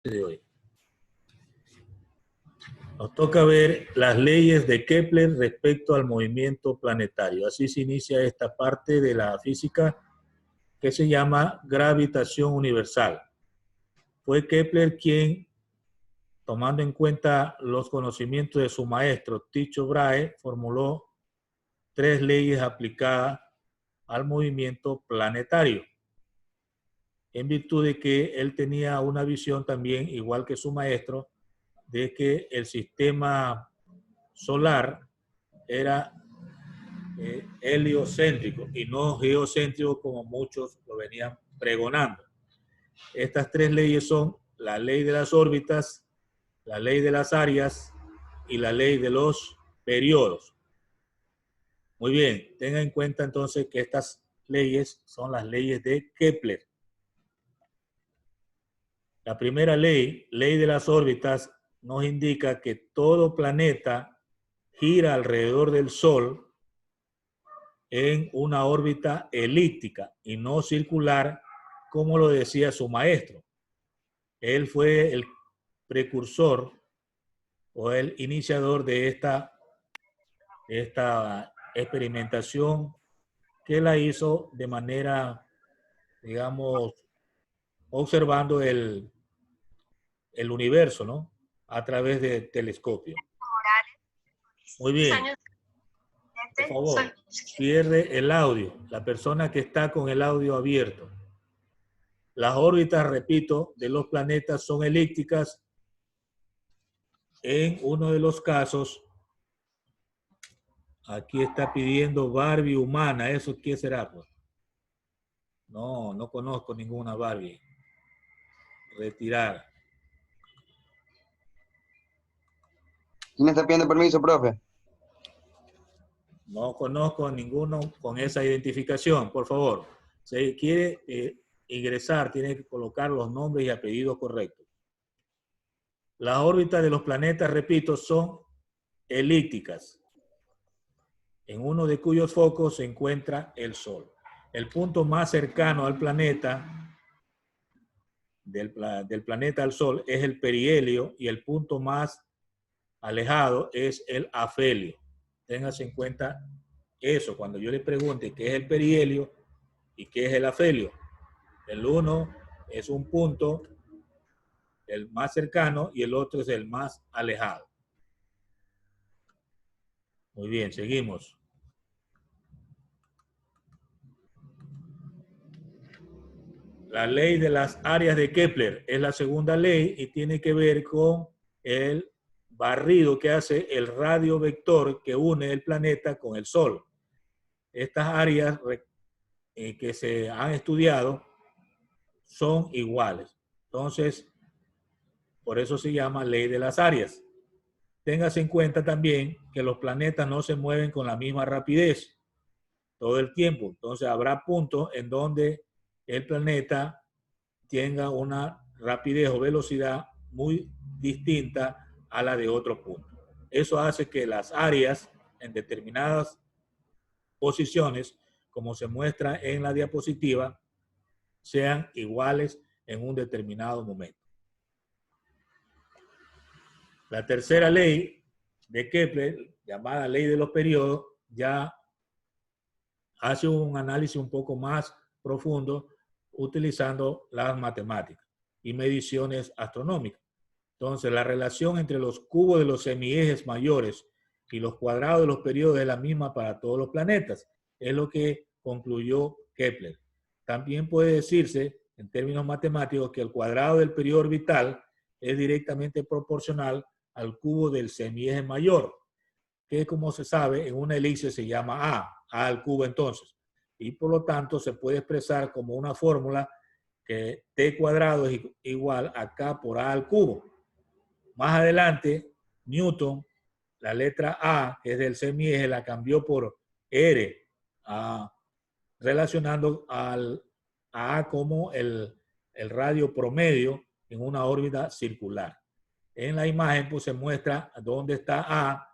de hoy. Nos toca ver las leyes de Kepler respecto al movimiento planetario. Así se inicia esta parte de la física que se llama gravitación universal. Fue Kepler quien, tomando en cuenta los conocimientos de su maestro Tycho Brahe, formuló 3 leyes aplicadas al movimiento planetario, en virtud de que él tenía una visión también, igual que su maestro, de que el sistema solar era heliocéntrico y no geocéntrico como muchos lo venían pregonando. Estas 3 leyes son la ley de las órbitas, la ley de las áreas y la ley de los periodos. Muy bien, tengan en cuenta entonces que estas leyes son las leyes de Kepler. La primera ley, ley de las órbitas, nos indica que todo planeta gira alrededor del Sol en una órbita elíptica y no circular, como lo decía su maestro. Él fue el precursor o el iniciador de esta experimentación, que la hizo de manera, digamos, observando el universo, ¿no? A través de telescopio. Muy bien. Por favor, cierre el audio. La persona que está con el audio abierto. Las órbitas, repito, de los planetas son elípticas. En uno de los casos, aquí está pidiendo Barbie humana. ¿Eso qué será? Pues? No, no conozco ninguna Barbie. Retirar. ¿Quién está pidiendo permiso, profe? No conozco ninguno con esa identificación, por favor. Si quiere ingresar, tiene que colocar los nombres y apellidos correctos. Las órbitas de los planetas, repito, son elípticas, en uno de cuyos focos se encuentra el Sol. El punto más cercano al planeta, del planeta al Sol, es el perihelio, y el punto más alejado es el afelio. Téngase en cuenta eso cuando yo le pregunte qué es el perihelio y qué es el afelio. El uno es un punto, el más cercano, y el otro es el más alejado. Muy bien, seguimos. La ley de las áreas de Kepler es la segunda ley y tiene que ver con el barrido que hace el radio vector que une el planeta con el Sol. Estas áreas que se han estudiado son iguales. Entonces, por eso se llama ley de las áreas. Téngase en cuenta también que los planetas no se mueven con la misma rapidez todo el tiempo. Entonces, habrá puntos en donde el planeta tenga una rapidez o velocidad muy distinta a la de otro punto. Eso hace que las áreas en determinadas posiciones, como se muestra en la diapositiva, sean iguales en un determinado momento. La tercera ley de Kepler, llamada ley de los periodos, ya hace un análisis un poco más profundo utilizando las matemáticas y mediciones astronómicas. Entonces, la relación entre los cubos de los semiejes mayores y los cuadrados de los periodos es la misma para todos los planetas. Es lo que concluyó Kepler. También puede decirse, en términos matemáticos, que el cuadrado del periodo orbital es directamente proporcional al cubo del semieje mayor, que, como se sabe, en una elipse se llama A al cubo entonces. Y por lo tanto se puede expresar como una fórmula que t cuadrado es igual a k por a al cubo. Más adelante, Newton, la letra A, que es del semieje, la cambió por R, relacionando a A como el radio promedio en una órbita circular. En la imagen pues se muestra dónde está A,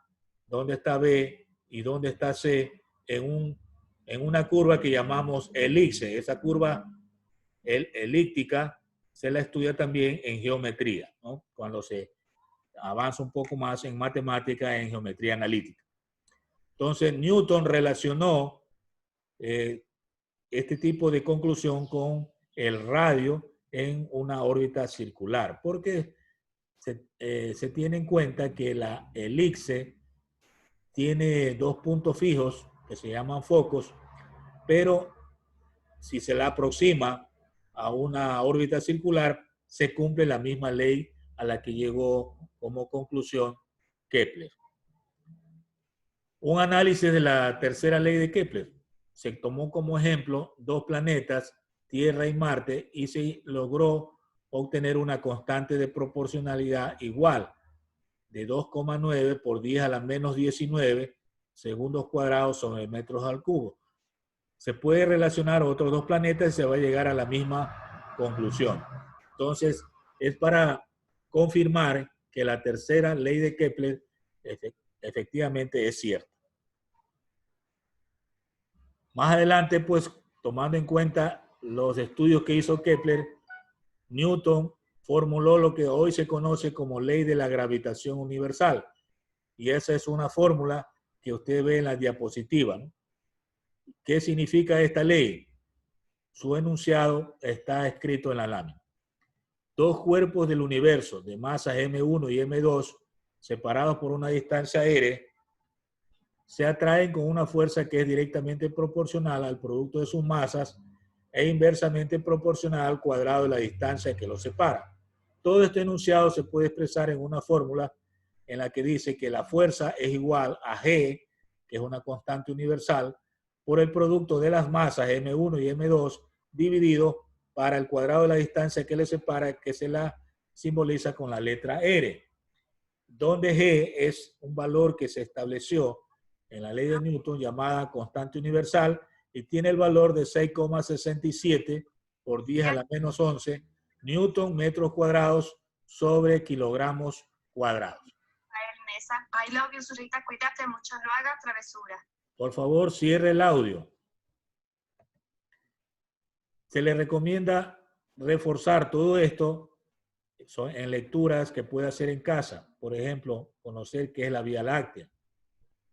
dónde está B y dónde está C en una curva que llamamos elipse. Esa curva elíptica se la estudia también en geometría, ¿no? Cuando se avanza un poco más en matemática, en geometría analítica. Entonces, Newton relacionó este tipo de conclusión con el radio en una órbita circular, porque se tiene en cuenta que la elipse tiene dos puntos fijos que se llaman focos, pero si se la aproxima a una órbita circular, se cumple la misma ley a la que llegó como conclusión Kepler. Un análisis de la tercera ley de Kepler. Se tomó como ejemplo dos planetas, Tierra y Marte, y se logró obtener una constante de proporcionalidad igual de 2,9 por 10 a la menos 19 segundos cuadrados sobre metros al cubo. Se puede relacionar otros dos planetas y se va a llegar a la misma conclusión. Entonces, es para confirmar que la tercera ley de Kepler efectivamente es cierta. Más adelante, pues, tomando en cuenta los estudios que hizo Kepler, Newton formuló lo que hoy se conoce como ley de la gravitación universal. Y esa es una fórmula que usted ve en la diapositiva, ¿no? ¿Qué significa esta ley? Su enunciado está escrito en la lámina. Dos cuerpos del universo de masas M1 y M2, separados por una distancia r, se atraen con una fuerza que es directamente proporcional al producto de sus masas e inversamente proporcional al cuadrado de la distancia que los separa. Todo este enunciado se puede expresar en una fórmula en la que dice que la fuerza es igual a G, que es una constante universal, por el producto de las masas M1 y M2 dividido para el cuadrado de la distancia que les separa, que se la simboliza con la letra R, donde G es un valor que se estableció en la ley de Newton llamada constante universal y tiene el valor de 6,67 por 10 a la menos 11 Newton metros cuadrados sobre kilogramos cuadrados. I love you, Zurita. Cuídate mucho, no haga travesura. Por favor, cierre el audio. Se le recomienda reforzar todo esto en lecturas que pueda hacer en casa. Por ejemplo, conocer qué es la Vía Láctea.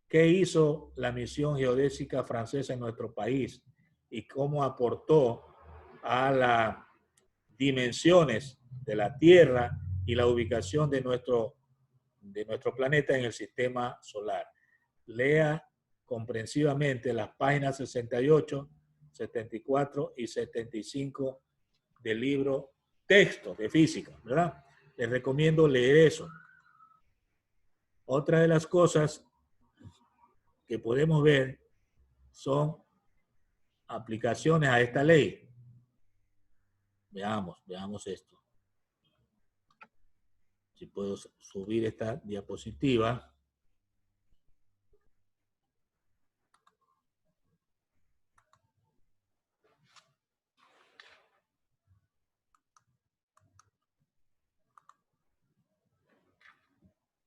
¿Qué hizo la misión geodésica francesa en nuestro país? Y cómo aportó a las dimensiones de la Tierra y la ubicación de nuestro planeta en el sistema solar. Lea comprensivamente las páginas 68, 74 y 75 del libro Texto de Física, ¿verdad? Les recomiendo leer eso. Otra de las cosas que podemos ver son aplicaciones a esta ley. Veamos esto. Si puedo subir esta diapositiva.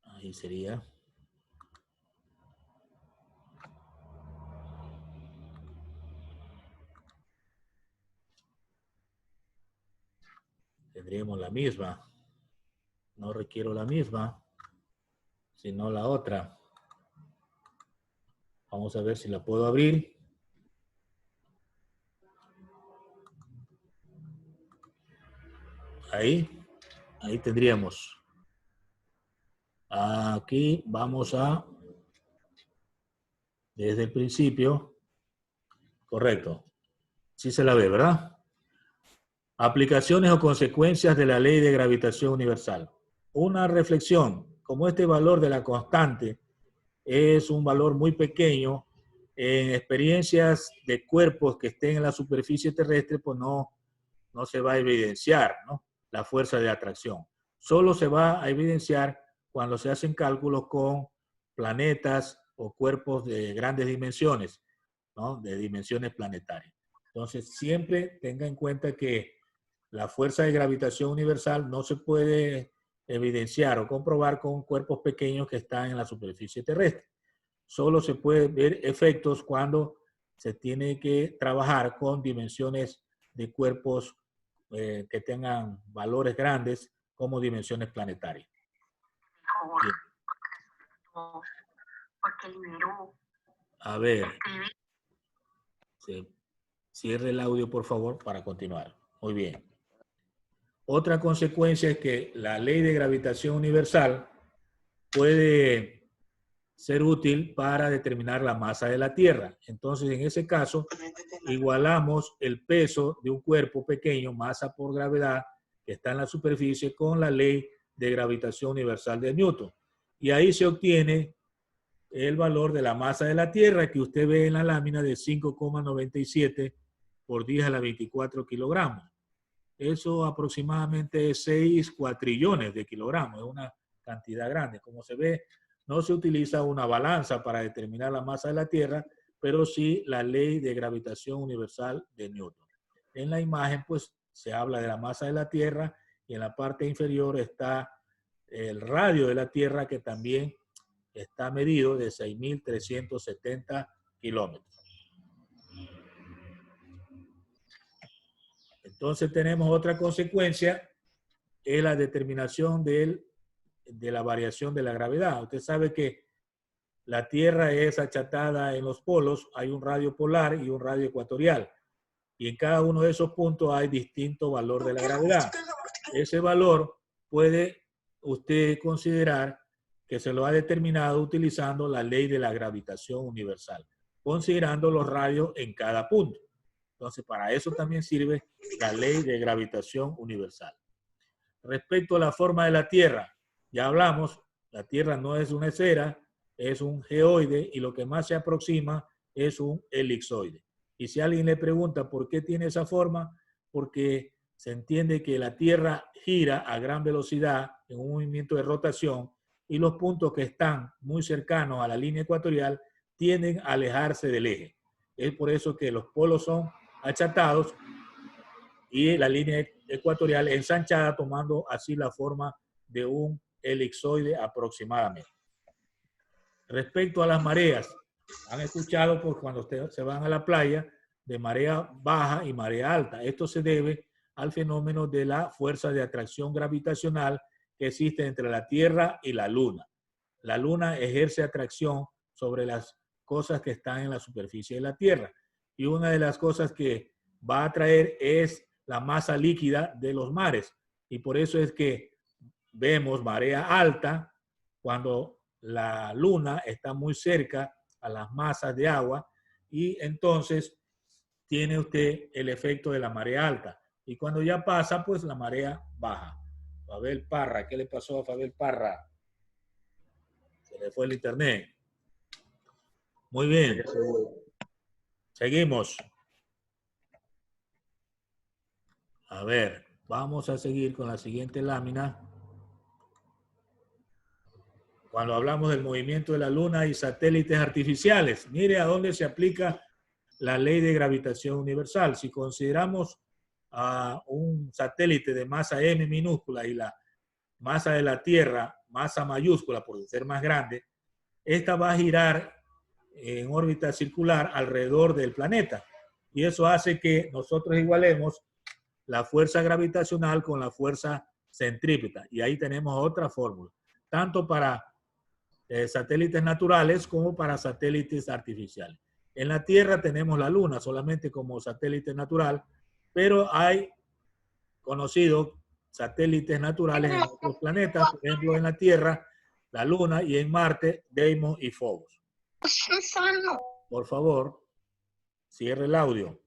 Ahí sería. Tendríamos la misma. No requiero la misma, sino la otra. Vamos a ver si la puedo abrir. Ahí tendríamos. Aquí vamos a, desde el principio, correcto. Sí se la ve, ¿verdad? Aplicaciones o consecuencias de la ley de gravitación universal. Una reflexión, como este valor de la constante es un valor muy pequeño, en experiencias de cuerpos que estén en la superficie terrestre, pues no se va a evidenciar, ¿no?, la fuerza de atracción. Solo se va a evidenciar cuando se hacen cálculos con planetas o cuerpos de grandes dimensiones, ¿no?, de dimensiones planetarias. Entonces, siempre tenga en cuenta que la fuerza de gravitación universal no se puede evidenciar o comprobar con cuerpos pequeños que están en la superficie terrestre. Solo se puede ver efectos cuando se tiene que trabajar con dimensiones de cuerpos que tengan valores grandes como dimensiones planetarias. Bien. Porque liberó. A ver, cierre el audio, por favor, para continuar. Muy bien. Otra consecuencia es que la ley de gravitación universal puede ser útil para determinar la masa de la Tierra. Entonces, en ese caso, igualamos el peso de un cuerpo pequeño, masa por gravedad, que está en la superficie, con la ley de gravitación universal de Newton. Y ahí se obtiene el valor de la masa de la Tierra que usted ve en la lámina de 5,97 por 10 a la 24 kilogramos. Eso aproximadamente es 6 cuatrillones de kilogramos, es una cantidad grande. Como se ve, no se utiliza una balanza para determinar la masa de la Tierra, pero sí la ley de gravitación universal de Newton. En la imagen, pues, se habla de la masa de la Tierra y en la parte inferior está el radio de la Tierra, que también está medido de 6.370 kilómetros. Entonces tenemos otra consecuencia, es la determinación de la variación de la gravedad. Usted sabe que la Tierra es achatada en los polos, hay un radio polar y un radio ecuatorial. Y en cada uno de esos puntos hay distinto valor de la gravedad. Ese valor puede usted considerar que se lo ha determinado utilizando la ley de la gravitación universal, considerando los radios en cada punto. Entonces, para eso también sirve la ley de gravitación universal. Respecto a la forma de la Tierra, ya hablamos, la Tierra no es una esfera, es un geoide y lo que más se aproxima es un elipsoide. Y si alguien le pregunta por qué tiene esa forma, porque se entiende que la Tierra gira a gran velocidad en un movimiento de rotación y los puntos que están muy cercanos a la línea ecuatorial tienden a alejarse del eje. Es por eso que los polos son achatados y la línea ecuatorial ensanchada, tomando así la forma de un elipsoide aproximadamente. Respecto a las mareas, han escuchado pues, cuando ustedes se van a la playa de marea baja y marea alta. Esto se debe al fenómeno de la fuerza de atracción gravitacional que existe entre la Tierra y la Luna. La Luna ejerce atracción sobre las cosas que están en la superficie de la Tierra. Y una de las cosas que va a atraer es la masa líquida de los mares. Y por eso es que vemos marea alta cuando la Luna está muy cerca a las masas de agua y entonces tiene usted el efecto de la marea alta. Y cuando ya pasa, pues la marea baja. Fabel Parra, ¿qué le pasó a Fabel Parra? Se le fue el internet. Muy bien. Seguimos. A ver, vamos a seguir con la siguiente lámina. Cuando hablamos del movimiento de la Luna y satélites artificiales, mire a dónde se aplica la ley de gravitación universal. Si consideramos a un satélite de masa m minúscula y la masa de la Tierra, masa mayúscula por ser más grande, esta va a girar en órbita circular alrededor del planeta. Y eso hace que nosotros igualemos la fuerza gravitacional con la fuerza centrípeta. Y ahí tenemos otra fórmula, tanto para satélites naturales como para satélites artificiales. En la Tierra tenemos la Luna solamente como satélite natural, pero hay conocidos satélites naturales en otros planetas, por ejemplo en la Tierra, la Luna, y en Marte, Deimos y Phobos. Por favor, cierre el audio.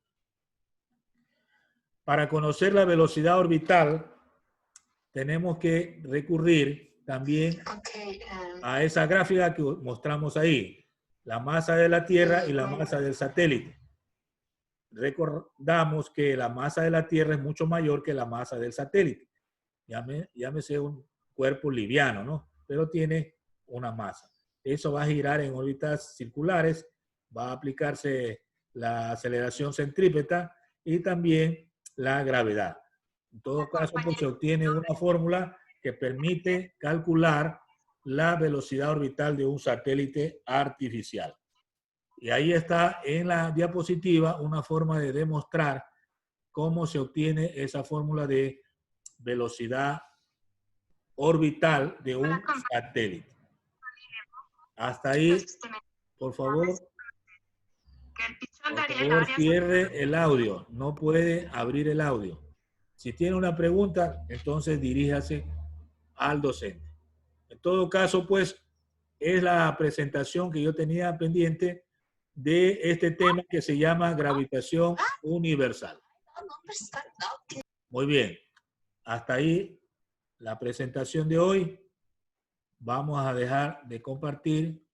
Para conocer la velocidad orbital, tenemos que recurrir también a esa gráfica que mostramos ahí, la masa de la Tierra y la masa del satélite. Recordamos que la masa de la Tierra es mucho mayor que la masa del satélite. Llámese un cuerpo liviano, ¿no? Pero tiene una masa. Eso va a girar en órbitas circulares, va a aplicarse la aceleración centrípeta y también la gravedad. En todo caso, pues, se obtiene una fórmula que permite calcular la velocidad orbital de un satélite artificial. Y ahí está en la diapositiva una forma de demostrar cómo se obtiene esa fórmula de velocidad orbital de un satélite. Hasta ahí, por favor, Que el pichón por daría el favor, área cierre el audio. No puede abrir el audio. Si tiene una pregunta, entonces diríjase al docente. En todo caso, pues, es la presentación que yo tenía pendiente de este tema que se llama gravitación universal. Muy bien. Hasta ahí la presentación de hoy. Vamos a dejar de compartir